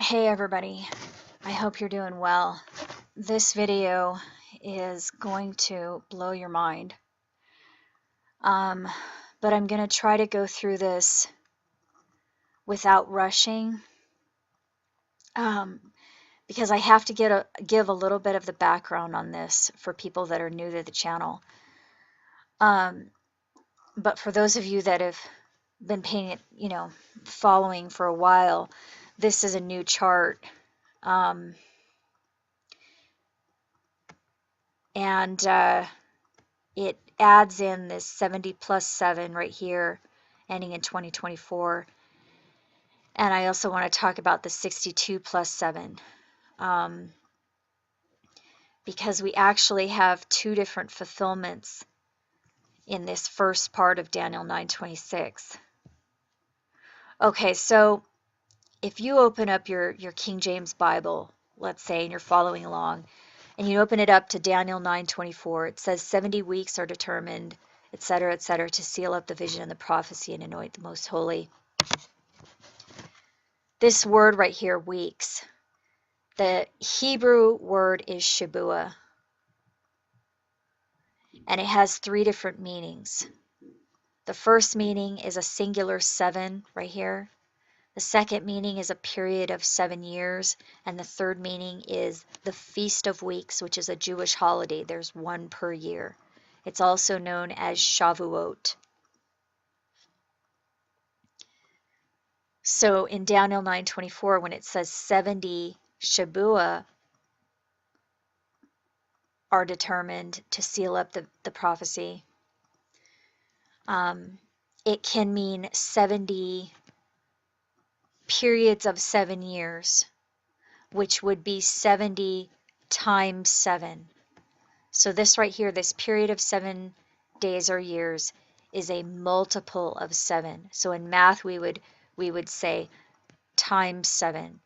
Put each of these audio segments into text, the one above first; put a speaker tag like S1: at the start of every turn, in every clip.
S1: Hey everybody, I hope you're doing well. This video is going to blow your mind, but I'm going to try to go through this without rushing, because I have to give a little bit of the background on this for people that are new to the channel. But for those of you that have been paying it, following for a while, this is a new chart. And it adds in this 70 plus 7 right here, ending in 2024. And I also want to talk about the 62 plus 7, because we actually have two different fulfillments in this first part of Daniel 9:26. Okay, so if you open up your King James Bible, let's say, and you're following along, and you open it up to Daniel 9:24, it says 70 weeks are determined, etc., to seal up the vision and the prophecy and anoint the most holy. This word right here, weeks, the Hebrew word is Shabua, and it has three different meanings. The first meaning is a singular 7 right here. The second meaning is a period of 7 years, and the third meaning is the Feast of Weeks, which is a Jewish holiday. There's one per year. It's also known as Shavuot. So in Daniel 9:24, when it says 70 Shabua are determined to seal up the prophecy, it can mean 70 periods of 7 years, which would be 70 times 7. So this right here, this period of 7 days or years, is a multiple of 7. So in math, we would say times 7.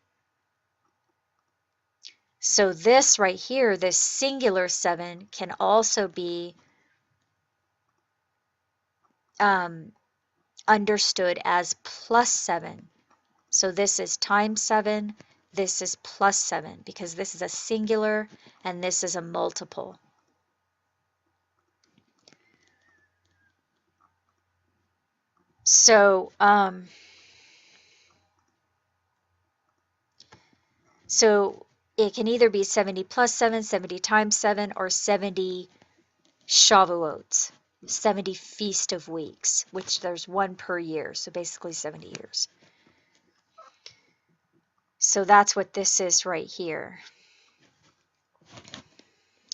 S1: So this right here, this singular 7, can also be understood as plus 7. So this is times 7, this is plus 7, because this is a singular and this is a multiple. So, so it can either be 70 plus 7, 70 times 7, or 70 Shavuots, 70 Feast of Weeks, which there's one per year, so basically 70 years. So that's what this is right here.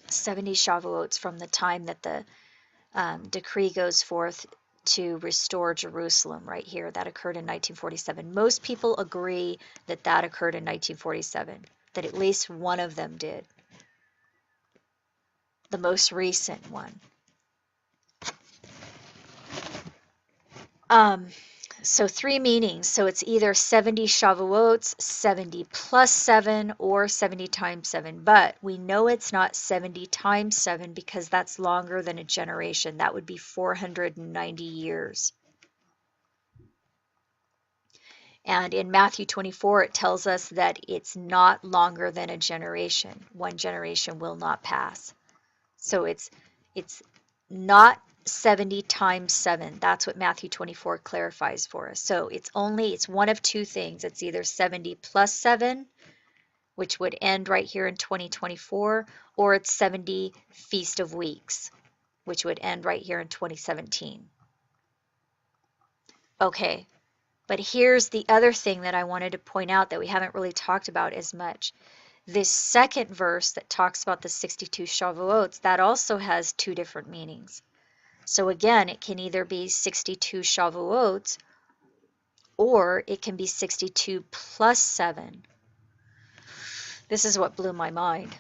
S1: 70 Shavuots from the time that the decree goes forth to restore Jerusalem right here. That occurred in 1947. Most people agree that that occurred in 1947, that at least one of them did. The most recent one. So three meanings. So it's either 70 Shavuots, 70 plus 7, or 70 times 7. But we know it's not 70 times 7 because that's longer than a generation. That would be 490 years. And in Matthew 24, it tells us that it's not longer than a generation. One generation will not pass. So it's not 70 times 7. That's what Matthew 24 clarifies for us. So it's one of two things. It's either 70 plus 7, which would end right here in 2024, or it's 70 Feast of Weeks, which would end right here in 2017. Okay, but here's the other thing that I wanted to point out that we haven't really talked about as much. This second verse that talks about the 62 Shavuots, that also has two different meanings. So again, it can either be 62 Shavuots, or it can be 62 plus 7. This is what blew my mind.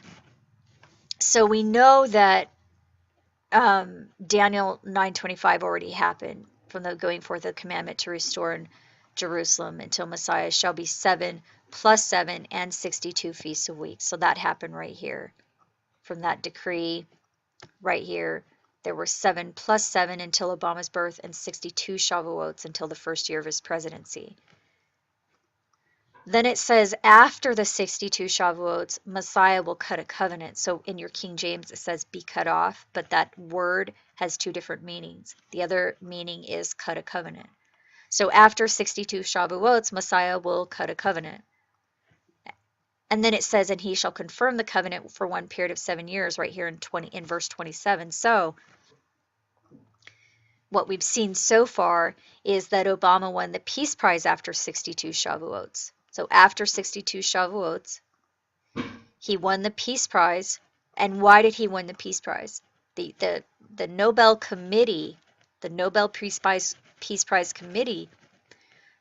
S1: So we know that Daniel 9:25 already happened, from the going forth of the commandment to restore in Jerusalem until Messiah shall be 7 plus 7 and 62 feasts of weeks. So that happened right here. From that decree right here, there were 7 plus 7 until Obama's birth and 62 Shavuots until the first year of his presidency. Then it says after the 62 Shavuots, Messiah will cut a covenant. So in your King James it says be cut off, but that word has two different meanings. The other meaning is cut a covenant. So after 62 Shavuots, Messiah will cut a covenant. And then it says, and he shall confirm the covenant for one period of 7 years, right here in verse 27. So what we've seen so far is that Obama won the Peace Prize after 62 Shavuots. So after 62 Shavuots, he won the Peace Prize. And why did he win the Peace Prize? The Nobel Committee, the Nobel Peace Prize Committee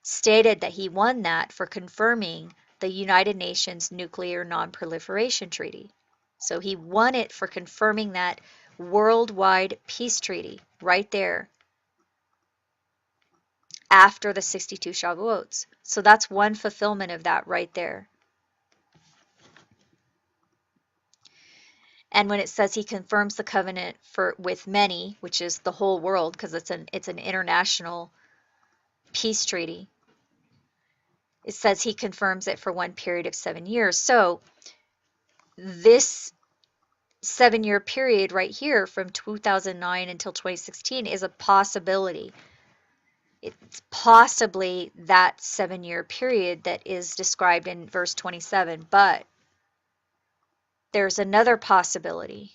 S1: stated that he won that for confirming the United Nations Nuclear Non-Proliferation Treaty. So he won it for confirming that worldwide peace treaty right there after the 62 Shavuots. So that's one fulfillment of that right there. And when it says he confirms the covenant with many, which is the whole world, because it's an international peace treaty, it says he confirms it for one period of 7 years. So this 7-year period right here from 2009 until 2016 is a possibility. It's possibly that 7-year period that is described in verse 27, but there's another possibility.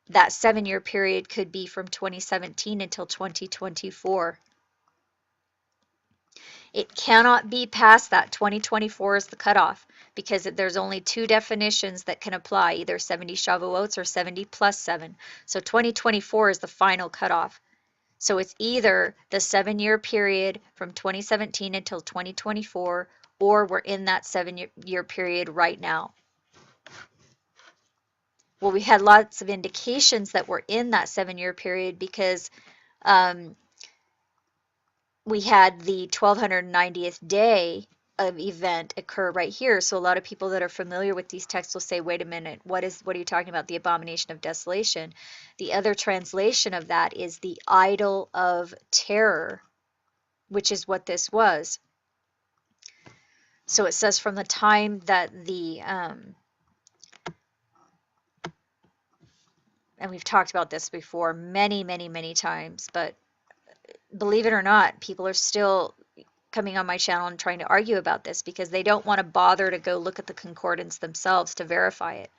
S1: That 7-year period could be from 2017 until 2024. It cannot be past that. 2024 is the cutoff because there's only two definitions that can apply, either 70 Shavuots or 70 plus 7. So 2024 is the final cutoff. So it's either the 7-year period from 2017 until 2024, or we're in that 7-year period right now. Well, we had lots of indications that we're in that 7-year period because we had the 1290th day of event occur right here. So a lot of people that are familiar with these texts will say, wait a minute, what are you talking about? The Abomination of Desolation. The other translation of that is the idol of terror, which is what this was. So it says from the time that and we've talked about this before many, many, many times, but believe it or not, people are still coming on my channel and trying to argue about this because they don't want to bother to go look at the concordance themselves to verify it.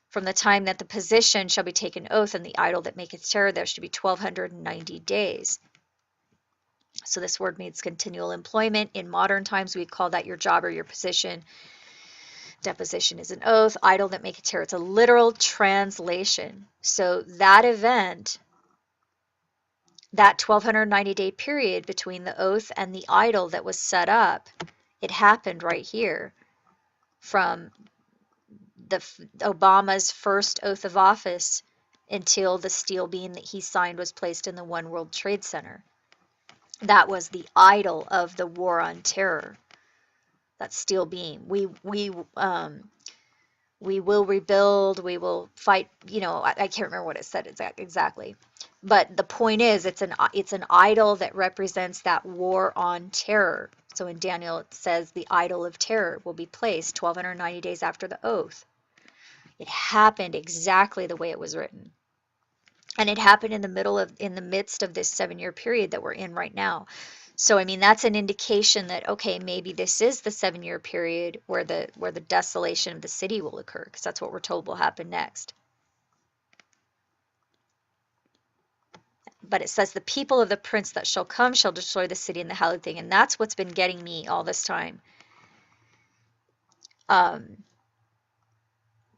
S1: From the time that the position shall be taken oath and the idol that maketh terror, there should be 1290 days. So this word means continual employment. In modern times, we call that your job or your position. Deposition is an oath. Idol that maketh terror. It's a literal translation. So that event, that 1290-day period between the oath and the idol that was set up, it happened right here from Obama's first oath of office until the steel beam that he signed was placed in the One World Trade Center. That was the idol of the war on terror. That steel beam. We will rebuild. We will fight. I can't remember what it said exactly. But the point is, it's an idol that represents that war on terror. So in Daniel it says the idol of terror will be placed 1290 days after the oath. It happened exactly the way it was written. And it happened in the midst of this 7-year period that we're in right now. So I mean that's an indication that okay, maybe this is the 7-year period where the desolation of the city will occur, because that's what we're told will happen next. But it says the people of the prince that shall come shall destroy the city and the hallowed thing, and that's what's been getting me all this time.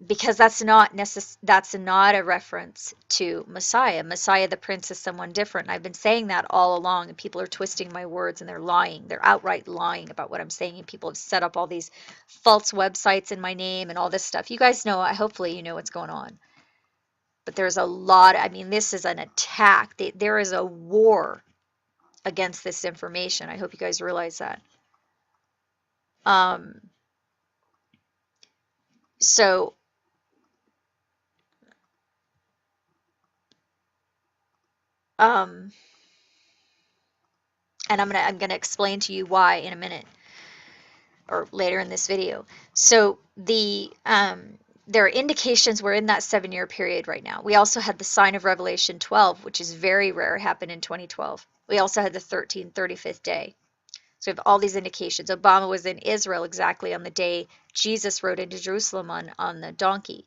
S1: Because that's not a reference to Messiah. Messiah the prince is someone different. I've been saying that all along, and people are twisting my words and they're lying. They're outright lying about what I'm saying, and people have set up all these false websites in my name and all this stuff. You guys know, hopefully you know what's going on. But there's a lot, I mean, this is an attack. There is a war against this information. I hope you guys realize that. So and I'm gonna explain to you why in a minute. or later in this video. So there are indications we're in that 7-year period right now. We also had the sign of Revelation 12, which is very rare, happened in 2012. We also had the 35th day. So we have all these indications. Obama was in Israel exactly on the day Jesus rode into Jerusalem on the donkey,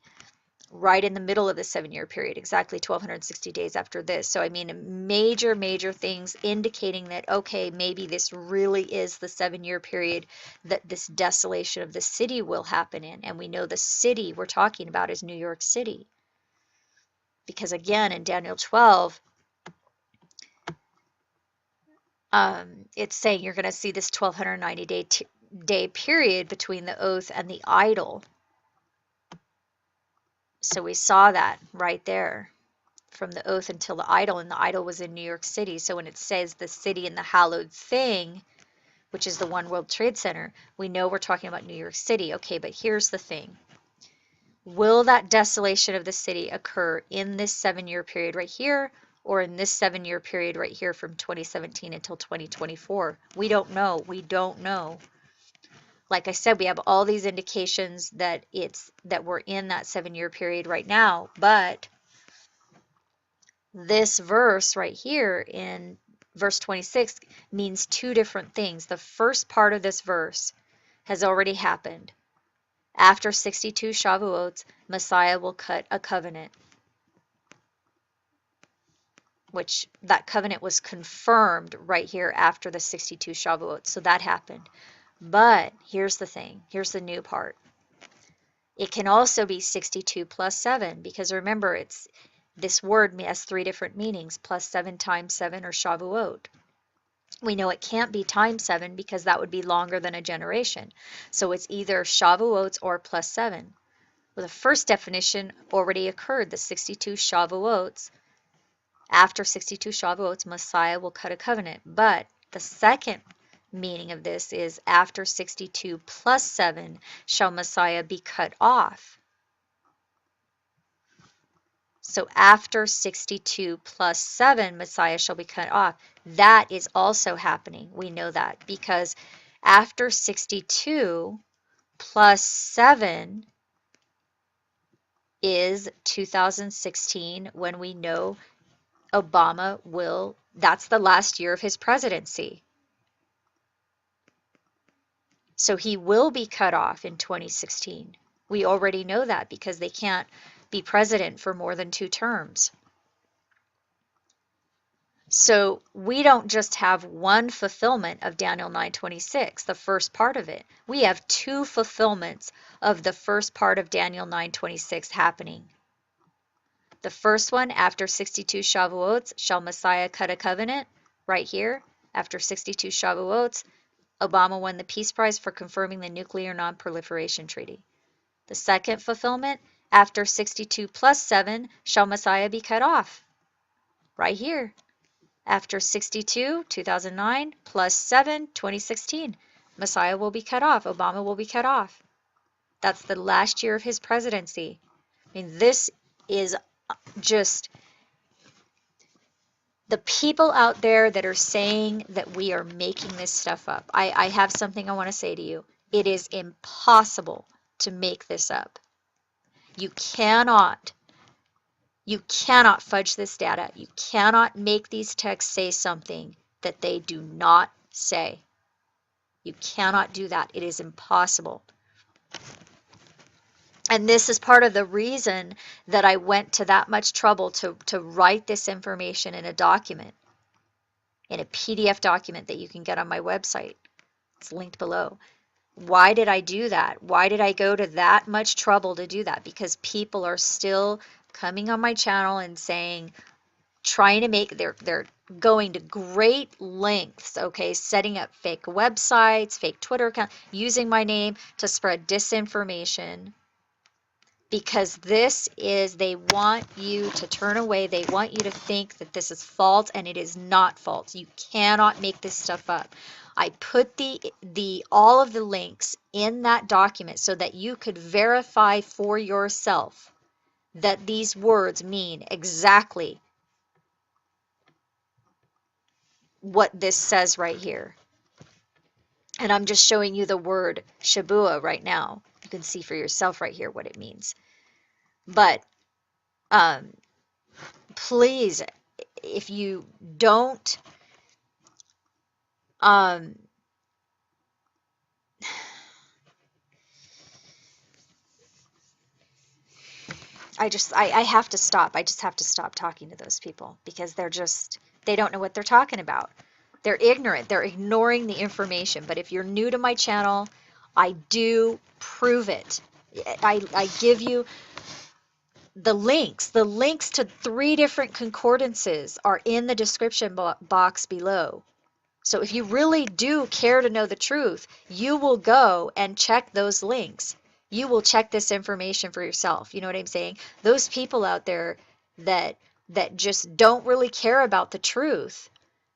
S1: right in the middle of the 7-year period, exactly 1260 days after this. So, I mean, major things indicating that, okay, maybe this really is the 7-year period that this desolation of the city will happen in. And we know the city we're talking about is New York City. Because again, in Daniel 12, it's saying you're going to see this 1290 day period between the oath and the idol. So we saw that right there, from the oath until the idol, and the idol was in New York City. So when it says the city and the hallowed thing, which is the One World Trade Center, we know we're talking about New York City. Okay, but here's the thing. Will that desolation of the city occur in this 7-year period right here, or in this 7-year period right here from 2017 until 2024? We don't know. We don't know. Like I said, we have all these indications that we're in that 7-year period right now, but this verse right here in verse 26 means two different things. The first part of this verse has already happened. After 62 Shavuots, Messiah will cut a covenant, which that covenant was confirmed right here after the 62 Shavuots. So that happened. But here's the thing. Here's the new part. It can also be 62 plus 7, because remember, this word has 3 different meanings, plus 7 times 7 or Shavuot. We know it can't be times 7 because that would be longer than a generation. So it's either Shavuots or plus 7. Well, the first definition already occurred, the 62 Shavuots. After 62 Shavuots, Messiah will cut a covenant. But the second meaning of this is after 62 plus 7 shall Messiah be cut off. So after 62 plus 7, Messiah shall be cut off. That is also happening. We know that because after 62 plus 7 is 2016, when we know Obama that's the last year of his presidency. So he will be cut off in 2016. We already know that because they can't be president for more than 2 terms. So we don't just have one fulfillment of Daniel 9:26, the first part of it. We have 2 fulfillments of the first part of Daniel 9:26 happening. The first one, after 62 Shavuots, shall Messiah cut a covenant, right here. After 62 Shavuots, Obama won the Peace Prize for confirming the Nuclear Non-Proliferation Treaty. The second fulfillment, after 62 plus 7, shall Messiah be cut off, right here. After 62, 2009, plus 7, 2016, Messiah will be cut off. Obama will be cut off. That's the last year of his presidency. I mean, this is just the people out there that are saying that we are making this stuff up. I have something I want to say to you. It is impossible to make this up. You cannot fudge this data. You cannot make these texts say something that they do not say. You cannot do that. It is impossible. And this is part of the reason that I went to that much trouble to write this information in a document, in a PDF document that you can get on my website. It's linked below. Why did I do that? Why did I go to that much trouble to do that? Because people are still coming on my channel and saying, trying to make, they're going to great lengths, okay, setting up fake websites, fake Twitter accounts, using my name to spread disinformation. Because they want you to turn away. They want you to think that this is false, and it is not false. You cannot make this stuff up. I put all of the links in that document so that you could verify for yourself that these words mean exactly what this says right here. And I'm just showing you the word Shabua right now. You can see for yourself right here what it means. But um, please, if you don't, um, I have to stop. I just have to stop talking to those people because they don't know what they're talking about. They're ignorant. They're ignoring the information. But if you're new to my channel, I do prove it. I give you the links. The links to 3 different concordances are in the description box below. So if you really do care to know the truth, you will go and check those links. You will check this information for yourself. You know what I'm saying? Those people out there that just don't really care about the truth,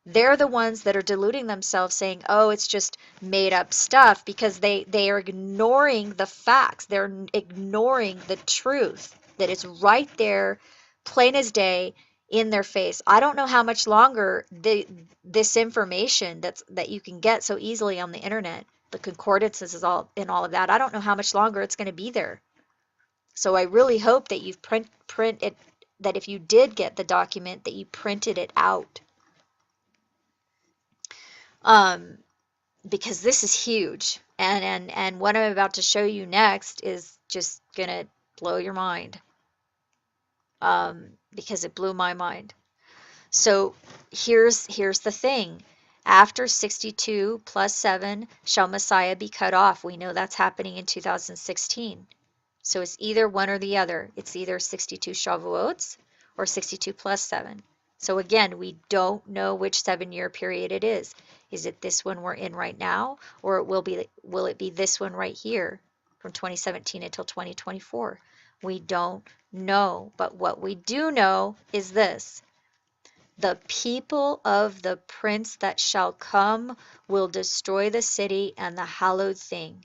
S1: they're the ones that are deluding themselves saying, oh, it's just made up stuff, because they are ignoring the facts. They're ignoring the truth that is right there, plain as day, in their face. I don't know how much longer this information that you can get so easily on the internet, the concordances is all and all of that. I don't know how much longer it's going to be there. So I really hope that you've print it, that if you did get the document, that you printed it out. Because this is huge, and what I'm about to show you next is just gonna blow your mind, because it blew my mind. So here's the thing. After 62 plus 7 shall Messiah be cut off. We know that's happening in 2016. So it's either one or the other. It's either 62 Shavuots or 62 plus 7. So again, we don't know which 7-year period it is. Is it this one we're in right now, or will it be this one right here from 2017 until 2024? We don't know. But what we do know is this: the people of the prince that shall come will destroy the city and the hallowed thing,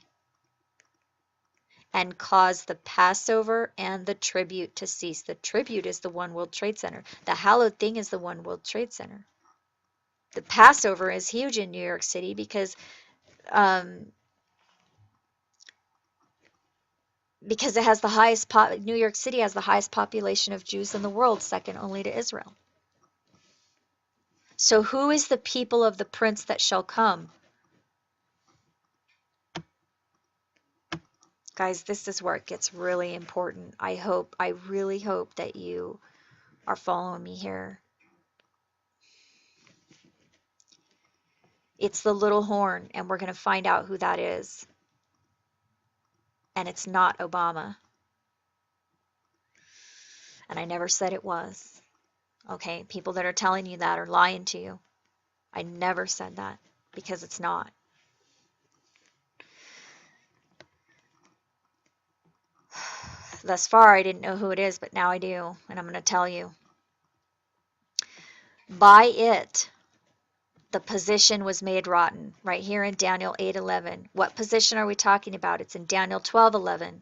S1: and cause the Passover and the tribute to cease. The tribute is the One World Trade Center. The hallowed thing is the One World Trade Center. The Passover is huge in New York City because it has the highest New York City has the highest population of Jews in the world, second only to Israel. So who is the people of the prince that shall come? Guys, this is where it gets really important. I really hope that you are following me here. It's the little horn, and we're going to find out who that is. And it's not Obama. And I never said it was. Okay, people that are telling you that are lying to you. I never said that, because it's not. Thus far, I didn't know who it is, but now I do, and I'm going to tell you. By it, the position was made rotten, right here in Daniel 8:11. What position are we talking about? It's in Daniel 12:11.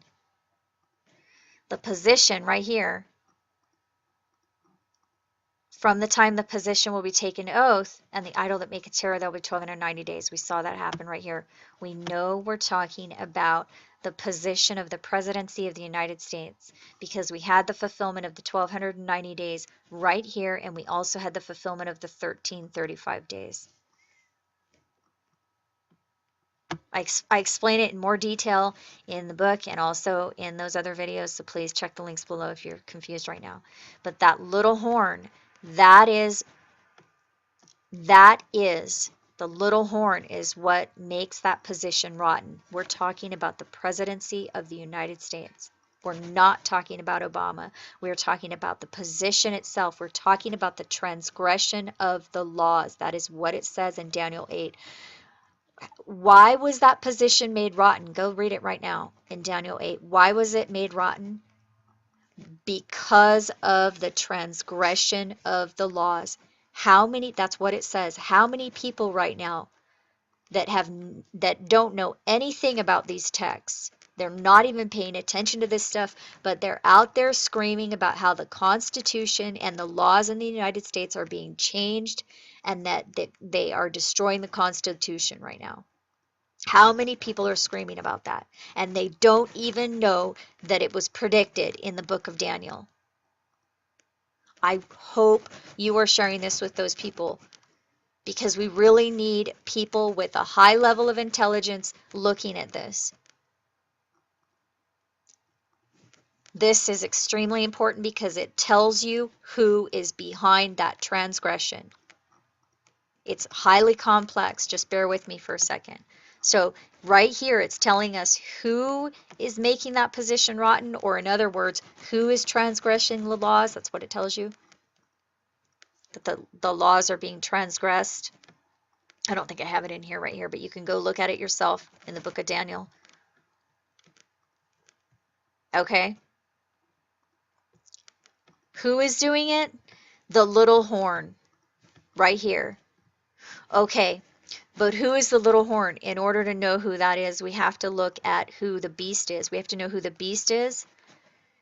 S1: The position right here, from the time the position will be taken to oath, and the idol that maketh terror, there will be 1290 days. We saw that happen right here. We know we're talking about the position of the presidency of the United States, because we had the fulfillment of the 1290 days right here, and we also had the fulfillment of the 1335 days. I explain it in more detail in the book and also in those other videos, so please check the links below if you're confused right now. But that little horn, that is the little horn is what makes that position rotten. We're talking about the presidency of the United States. We're not talking about Obama. We're talking about the position itself. We're talking about the transgression of the laws. That is what it says in Daniel 8. Why was that position made rotten? Go read it right now in Daniel 8. Why was it made rotten? Because of the transgression of the laws. How many, that's what it says. How many people right now that don't know anything about these texts, they're not even paying attention to this stuff, but they're out there screaming about how the Constitution and the laws in the United States are being changed, and that they are destroying the Constitution right now. How many people are screaming about that? And they don't even know that it was predicted in the book of Daniel. I hope you are sharing this with those people, because we really need people with a high level of intelligence looking at this. This is extremely important because it tells you who is behind that transgression. It's highly complex. Just bear with me for a second. So right here, it's telling us who is making that position rotten, or in other words, who is transgressing the laws. That's what it tells you, that the laws are being transgressed. I don't think I have it in here right here, but you can go look at it yourself in the book of Daniel. Okay? Who is doing it? The little horn, right here. Okay, but who is the little horn? In order to know who that is, we have to look at who the beast is. We have to know who the beast is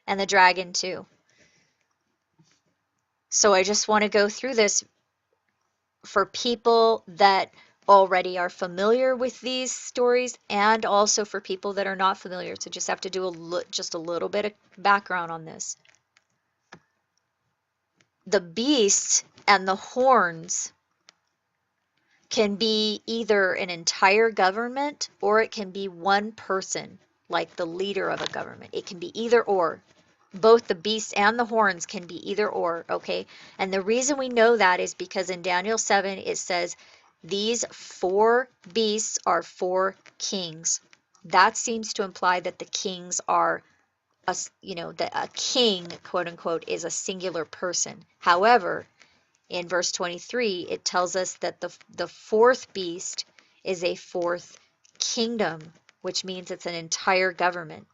S1: and the dragon too. So I just want to go through this for people that already are familiar with these stories, and also for people that are not familiar. So just have to do just a little bit of background on this. The beast and the horns can be either an entire government, or it can be one person, like the leader of a government. It can be either or. Both the beast and the horns can be either or, okay? And the reason we know that is because in Daniel 7 it says these 4 beasts are 4 kings. That seems to imply that the kings are that a king, quote unquote, is a singular person. However, in verse 23, it tells us that the 4th beast is a 4th kingdom, which means it's an entire government.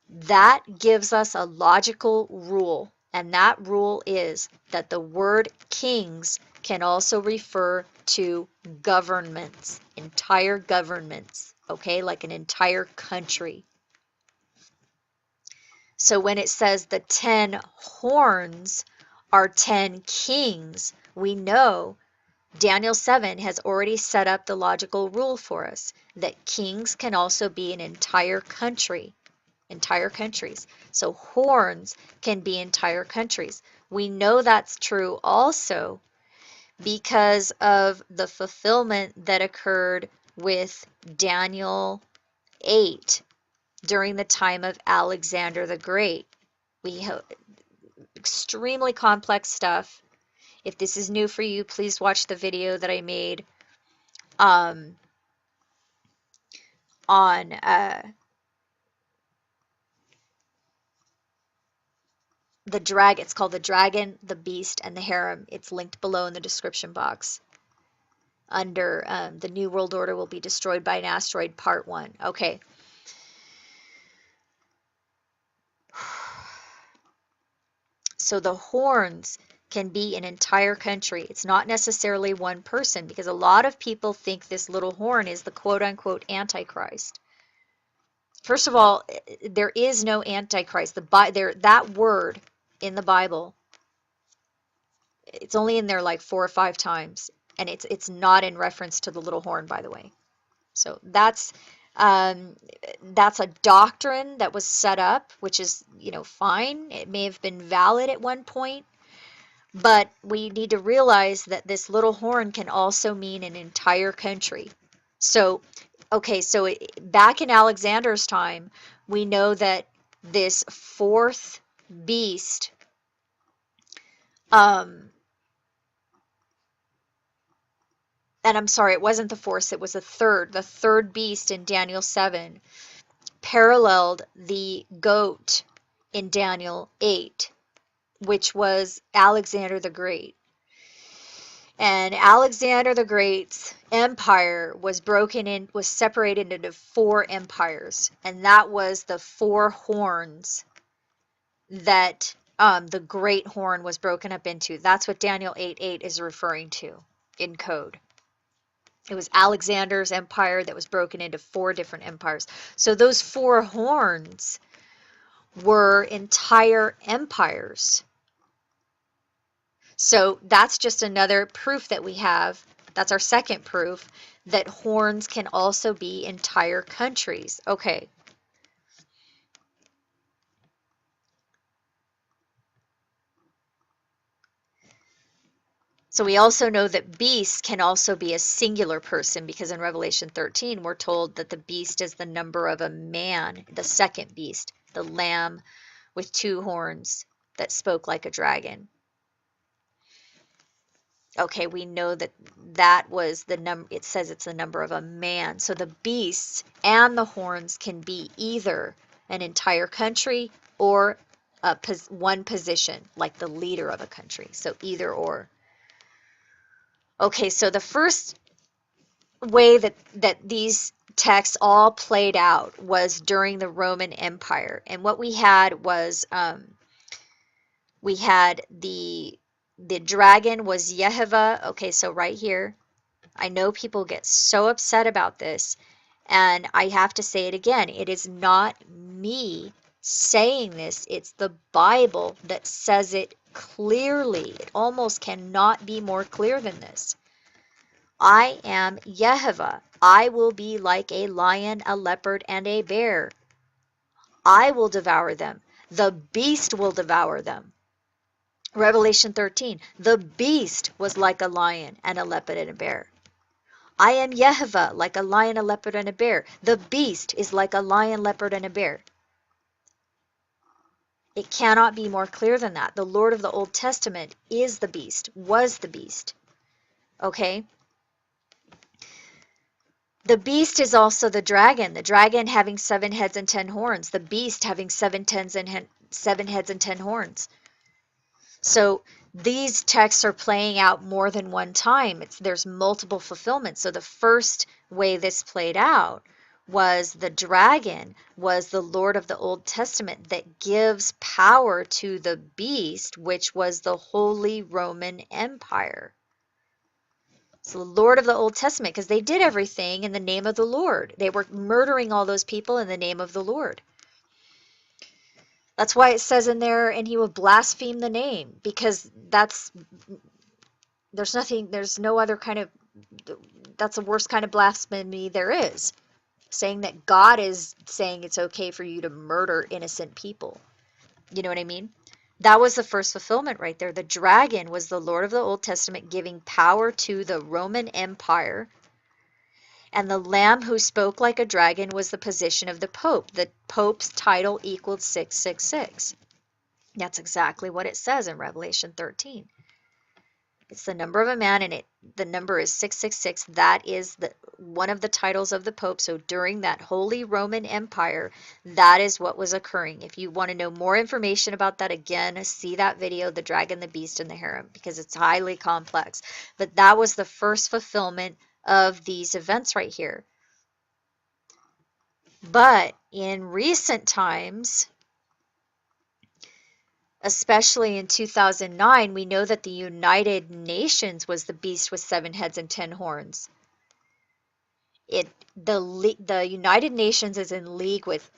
S1: That gives us a logical rule, and that rule is that the word kings can also refer to governments, entire governments, okay, like an entire country. So when it says the 10 horns are 10 kings, we know Daniel 7 has already set up the logical rule for us that kings can also be an entire country, entire countries. So horns can be entire countries. We know that's true also because of the fulfillment that occurred with Daniel 8 during the time of Alexander the Great. We have extremely complex stuff. If this is new for you, please watch the video that I made on the dragon. It's called The Dragon, the Beast, and the Harem. It's linked below in the description box under The New World Order Will Be Destroyed by an Asteroid, Part 1. Okay. So the horns can be an entire country. It's not necessarily one person, because a lot of people think this little horn is the quote-unquote Antichrist. First of all, there is no Antichrist. That word in the Bible, it's only in there like 4 or 5 times, and it's not in reference to the little horn, by the way. So that's a doctrine that was set up, which is, fine. It may have been valid at one point, but we need to realize that this little horn can also mean an entire country. So, okay, so back in Alexander's time, we know that this 4th beast, and I'm sorry, it wasn't the 4th, it was the 3rd beast in Daniel 7, paralleled the goat in Daniel 8, which was Alexander the Great. And Alexander the Great's empire was separated into 4 empires, and that was the 4 horns that the great horn was broken up into. That's what Daniel 8:8 is referring to in code. It was Alexander's empire that was broken into 4 different empires. So those 4 horns were entire empires. So that's just another proof that we have. That's our second proof that horns can also be entire countries. Okay. So we also know that beast can also be a singular person, because in Revelation 13 we're told that the beast is the number of a man, the second beast, the lamb with two horns that spoke like a dragon. Okay, we know that that was the number, it says it's the number of a man. So the beasts and the horns can be either an entire country or one position, like the leader of a country. So either or. Okay, so the first way that these texts all played out was during the Roman Empire. And what we had was we had the dragon was Yehovah. Okay, so right here, I know people get so upset about this, and I have to say it again. It is not me saying this. It's the Bible that says it clearly. It almost cannot be more clear than this. I am Yehovah. I will be like a lion, a leopard, and a bear. I will devour them. The beast will devour them. Revelation 13, the beast was like a lion and a leopard and a bear. I am Yehovah, like a lion, a leopard, and a bear. The beast is like a lion, leopard, and a bear. It cannot be more clear than that. The Lord of the Old Testament is the beast, was the beast. Okay? The beast is also the dragon having 7 heads and 10 horns, the beast having 7 heads and 10 horns. So these texts are playing out more than one time. There's multiple fulfillments. So the first way this played out was the dragon was the Lord of the Old Testament that gives power to the beast, which was the Holy Roman Empire. So the Lord of the Old Testament, because they did everything in the name of the Lord. They were murdering all those people in the name of the Lord. That's why it says in there, and he will blaspheme the name, because there's no other kind of, that's the worst kind of blasphemy there is. Saying that God is saying it's okay for you to murder innocent people. You know what I mean? That was the first fulfillment right there. The dragon was the Lord of the Old Testament giving power to the Roman Empire. And the lamb who spoke like a dragon was the position of the Pope. The Pope's title equaled 666. That's exactly what it says in Revelation 13. It's the number of a man, and the number is 666. That is one of the titles of the Pope. So during that Holy Roman Empire, that is what was occurring. If you want to know more information about that, again, see that video, The Dragon, the Beast, and the Harem, because it's highly complex. But that was the first fulfillment of these events right here. But in recent times, especially in 2009, we know that the United Nations was the beast with 7 heads and 10 horns. The United Nations is in league with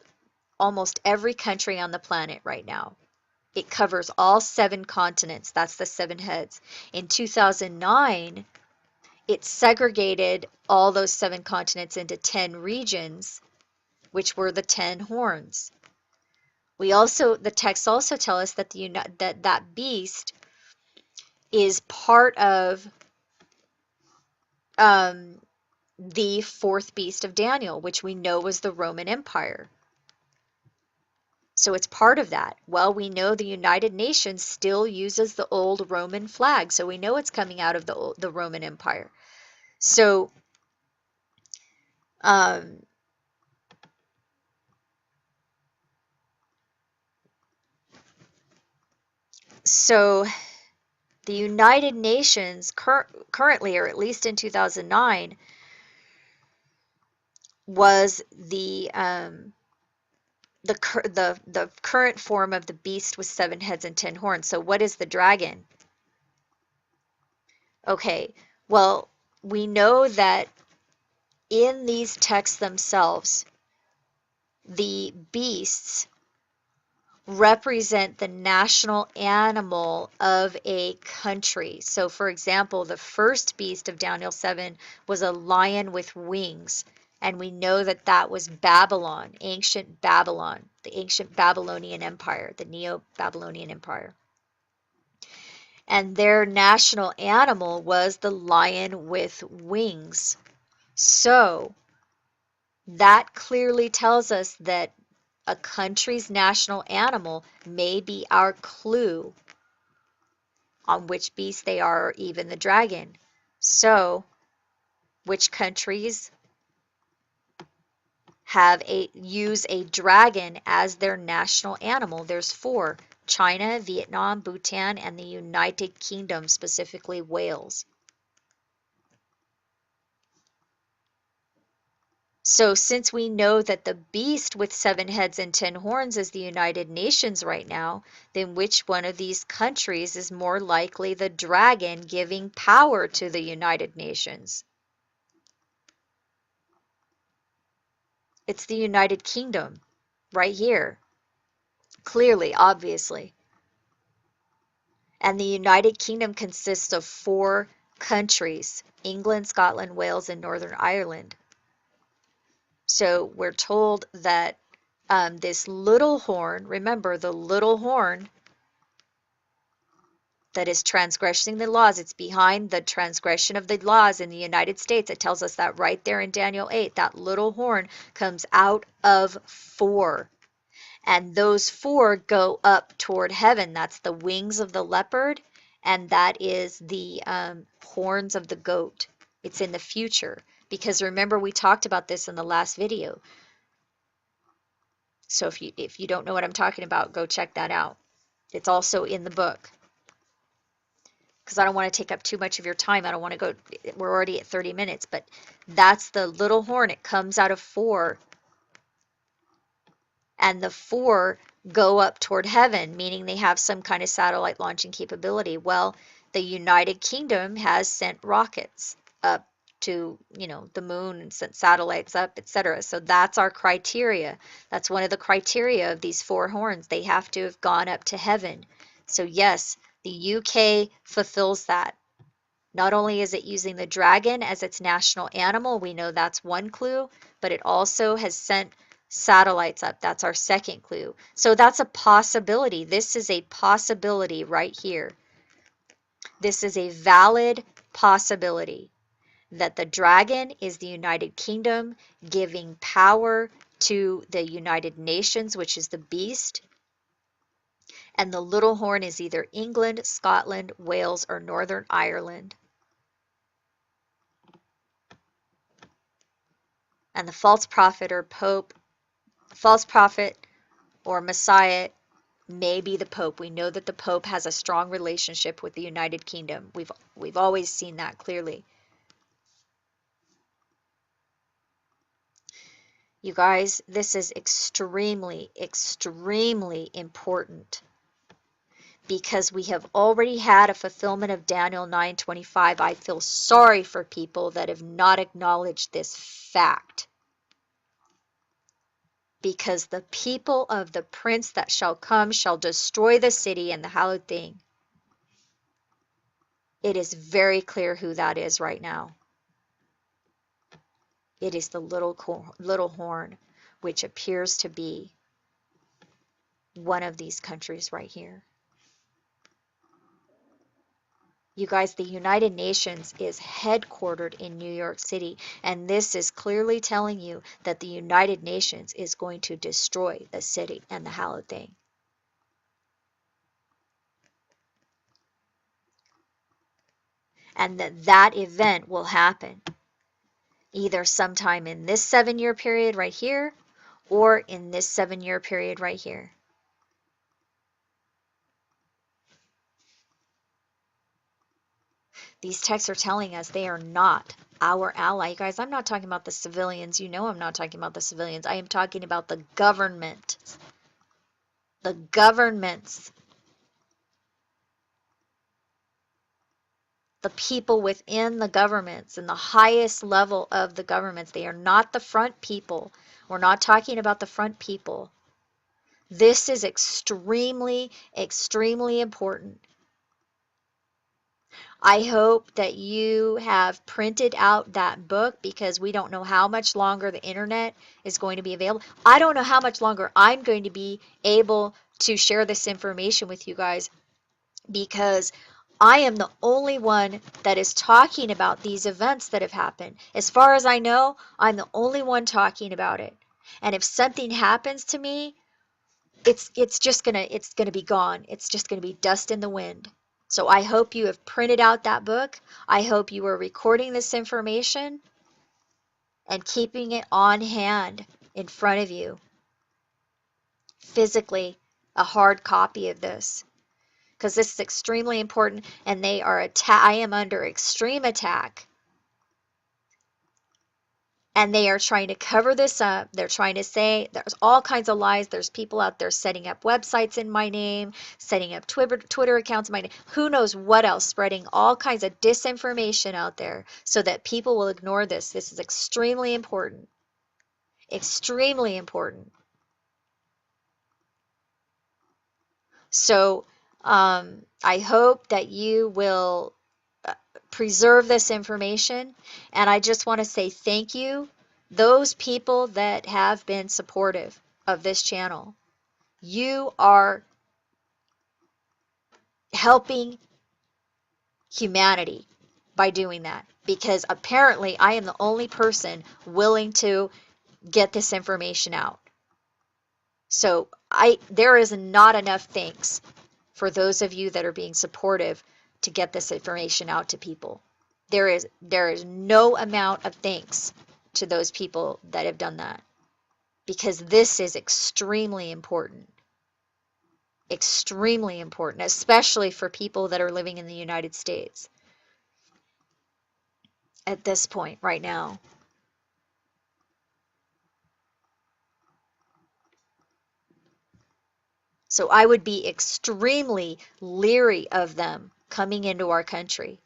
S1: almost every country on the planet right now. It covers all 7 continents. That's the 7 heads. In 2009, it segregated all those 7 continents into 10 regions, which were the 10 horns. The texts also tell us that that beast is part of the 4th beast of Daniel, which we know was the Roman Empire. So it's part of that. Well, we know the United Nations still uses the old Roman flag, so we know it's coming out of the Roman Empire. So So the United Nations currently, or at least in 2009, was the current form of the beast with 7 heads and 10 horns. So what is the dragon? Okay, well, we know that in these texts themselves, the beasts represent the national animal of a country. So, for example, the first beast of Daniel 7 was a lion with wings. And we know that that was Babylon, ancient Babylon, the ancient Babylonian Empire, the Neo-Babylonian Empire. And their national animal was the lion with wings. So, that clearly tells us that a country's national animal may be our clue on which beast they are, or even the dragon. So, which countries use a dragon as their national animal? There's 4: China, Vietnam, Bhutan, and the United Kingdom, specifically Wales. So since we know that the beast with 7 heads and 10 horns is the United Nations right now, then which one of these countries is more likely the dragon giving power to the United Nations? It's the United Kingdom, right here. Clearly, obviously. And the United Kingdom consists of 4 countries: England, Scotland, Wales, and Northern Ireland. So we're told that this little horn, remember the little horn that is transgressing the laws, it's behind the transgression of the laws in the United States. It tells us that right there in Daniel 8. That little horn comes out of 4. And those 4 go up toward heaven. That's the wings of the leopard, and that is the horns of the goat. It's in the future. Because remember, we talked about this in the last video. So if you don't know what I'm talking about, go check that out. It's also in the book. Because I don't want to take up too much of your time. I don't want to go, we're already at 30 minutes, but that's the little horn. It comes out of 4. And the 4 go up toward heaven, meaning they have some kind of satellite launching capability. Well, the United Kingdom has sent rockets up to, the moon, and sent satellites up, etc. So that's our criteria. That's one of the criteria of these 4 horns. They have to have gone up to heaven. So yes, the UK fulfills that. Not only is it using the dragon as its national animal, we know that's one clue, but it also has sent satellites up. That's our second clue. So that's a possibility. This is a possibility right here. This is a valid possibility that the dragon is the United Kingdom giving power to the United Nations, which is the beast. And the little horn is either England, Scotland, Wales, or Northern Ireland. And the false prophet or pope, false prophet or Messiah may be the Pope. We know that the Pope has a strong relationship with the United Kingdom. We've always seen that clearly. You guys, this is extremely, extremely important, because we have already had a fulfillment of Daniel 9:25. I feel sorry for people that have not acknowledged this fact. Because the people of the prince that shall come shall destroy the city and the hallowed thing. It is very clear who that is right now. It is the little horn, which appears to be one of these countries right here. You guys, the United Nations is headquartered in New York City, and this is clearly telling you that the United Nations is going to destroy the city and the hallowed thing. And that event will happen either sometime in this 7-year period right here, or in this 7-year period right here. These texts are telling us they are not our ally. You guys, I'm not talking about the civilians. You know I'm not talking about the civilians. I am talking about the government. The governments. The people within the governments and the highest level of the governments. They are not the front people. We're not talking about the front people. This is extremely, extremely important. I hope that you have printed out that book, because we don't know how much longer the internet is going to be available. I don't know how much longer I'm going to be able to share this information with you guys, because I am the only one that is talking about these events that have happened. As far as I know, I'm the only one talking about it. And if something happens to me, it's gonna be gone. It's just gonna be dust in the wind. So I hope you have printed out that book. I hope you are recording this information and keeping it on hand in front of you, physically, a hard copy of this, because this is extremely important, and I am under extreme attack, and they are trying to cover this up. They're trying to say there's all kinds of lies. There's people out there setting up websites in my name, setting up Twitter accounts in my name. Who knows what else, spreading all kinds of disinformation out there so that people will ignore this. This is extremely important. Extremely important. So I hope that you will preserve this information, and I just want to say thank you, those people that have been supportive of this channel. You are helping humanity by doing that, because apparently I am the only person willing to get this information out. So there is not enough thanks for those of you that are being supportive to get this information out to people. There is no amount of thanks to those people that have done that, because this is extremely important. Extremely important, especially for people that are living in the United States at this point right now. So I would be extremely leery of them coming into our country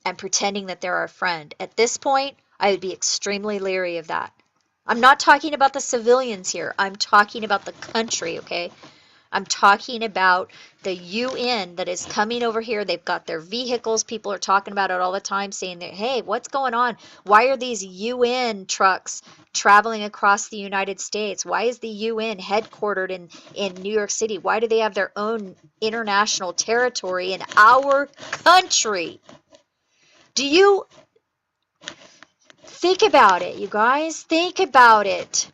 S1: and pretending that they're our friend. At this point, I would be extremely leery of that. I'm not talking about the civilians here. I'm talking about the country, okay? I'm talking about the UN that is coming over here. They've got their vehicles. People are talking about it all the time, saying that, hey, what's going on? Why are these UN trucks traveling across the United States? Why is the UN headquartered in New York City? Why do they have their own international territory in our country? Do you think about it, you guys? Think about it.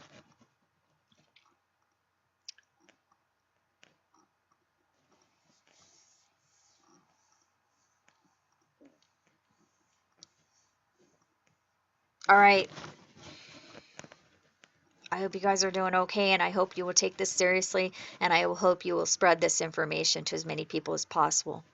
S1: All right. I hope you guys are doing okay, and I hope you will take this seriously, and I hope you will spread this information to as many people as possible.